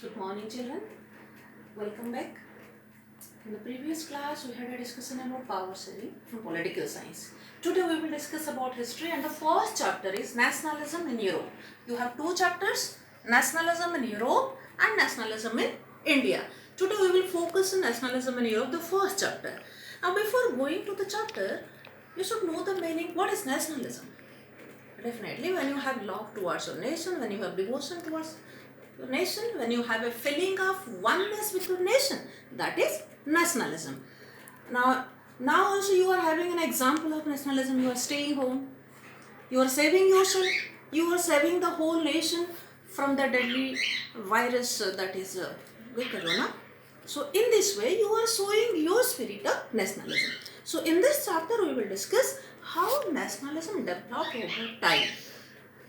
Good morning, children. Welcome back. In the previous class, we had a discussion about power sharing from political science. Today, we will discuss about history, and the first chapter is nationalism in Europe. You have two chapters: nationalism in Europe and nationalism in India. Today, we will focus on nationalism in Europe, the first chapter. Now, before going to the chapter, you should know the meaning. What is nationalism? Definitely, when you have love towards your nation, when you have devotion towards your nation, when you have a feeling of oneness with your nation, that is nationalism. Now also you are having an example of nationalism. You are staying home, you are saving yourself, you are saving the whole nation from the deadly virus that is the corona. So in this way, you are showing your spirit of nationalism. So in this chapter, we will discuss how nationalism developed over time.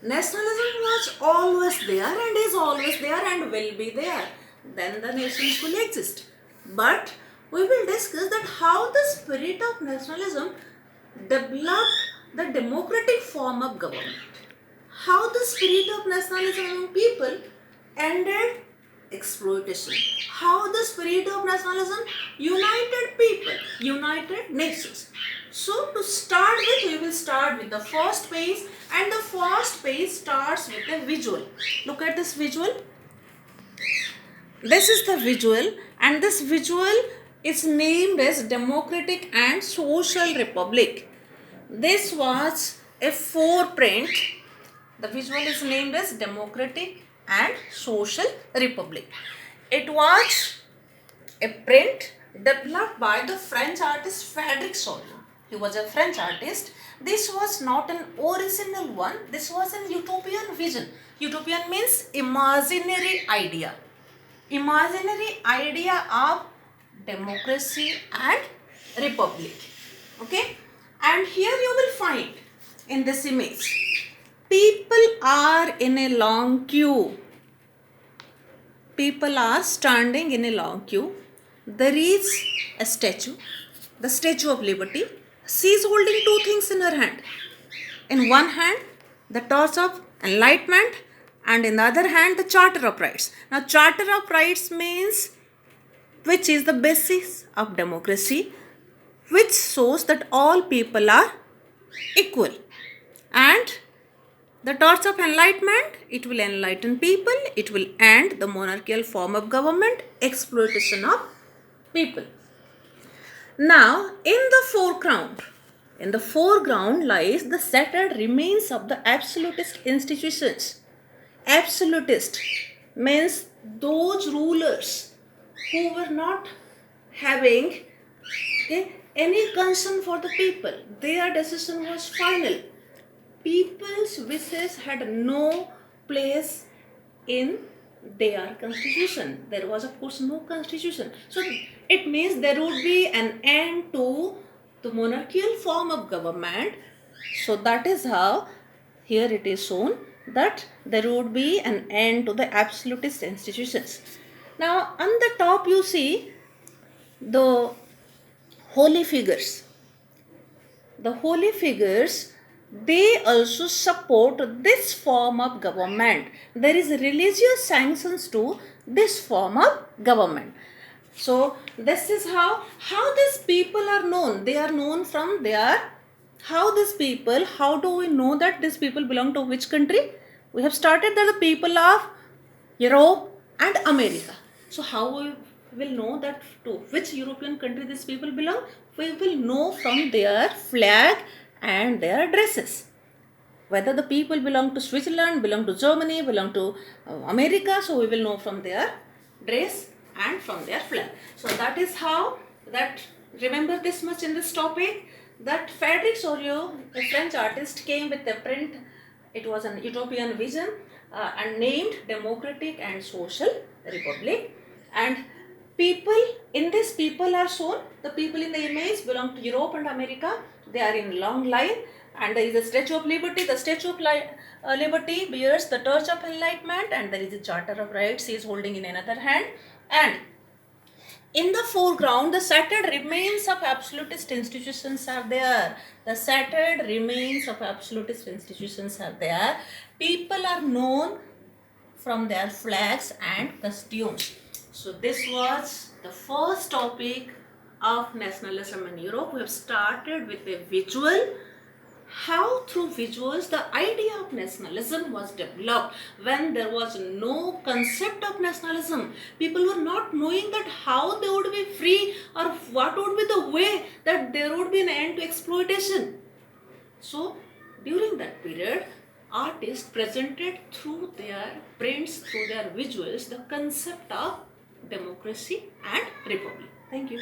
Nationalism was always there and is always there and will be there. Then the nations will exist. But we will discuss that how the spirit of nationalism developed the democratic form of government. How the spirit of nationalism among people ended exploitation. How the spirit of nationalism united people, united nations. So to start with, we will start with the first page, and the first page starts with a visual. Look at this visual. This is the visual, and this visual is named as Democratic and Social Republic. This was a foreprint. The visual is named as Democratic and Social Republic. It was a print developed by the French artist Frédéric Chordin. He was a French artist. This was not an original one. This was an utopian vision. Utopian means imaginary idea. Imaginary idea of democracy and republic. Okay? And here you will find in this image, people are in a long queue. People are standing in a long queue. There is a statue, the Statue of Liberty. She is holding two things in her hand. In one hand, the torch of enlightenment, and in the other hand, the Charter of Rights. Now, Charter of Rights means which is the basis of democracy, which shows that all people are equal. And the torch of enlightenment, it will enlighten people, it will end the monarchical form of government, exploitation of people. Now, in the foreground lies the shattered remains of the absolutist institutions. Absolutist means those rulers who were not having any concern for the people. Their decision was final. People's wishes had no place in their constitution. There was, of course, no constitution. So it means there would be an end to the monarchical form of government. So that is how here it is shown that there would be an end to the absolutist institutions. Now on the top you see the holy figures. The holy figures, they also support this form of government. There is religious sanctions to this form of government. So this is how these people are known. They are known from their, how do we know that these people belong to which country? We have started that the people of Europe and America. So how we will know that to which European country these people belong? We will know from their flag and their dresses. Whether the people belong to Switzerland, belong to Germany, belong to America, so we will know from their dress and from their flag. So that is how that, remember this much in this topic, that Frédéric Chordin, a French artist, came with a print. It was an utopian vision and named Democratic and Social Republic. And people, in this people are shown, the people in the image belong to Europe and America. They are in long line, and there is a Statue of Liberty. The Statue of Liberty bears the torch of enlightenment, and there is a Charter of Rights he is holding in another hand. And in the foreground, the shattered remains of absolutist institutions are there. The shattered remains of absolutist institutions are there. People are known from their flags and costumes. So this was the first topic of nationalism in Europe. We have started with a visual, how through visuals the idea of nationalism was developed when there was no concept of nationalism. People were not knowing that how they would be free or what would be the way that there would be an end to exploitation. So during that period, artists presented through their prints, through their visuals, the concept of democracy and republic. Thank you.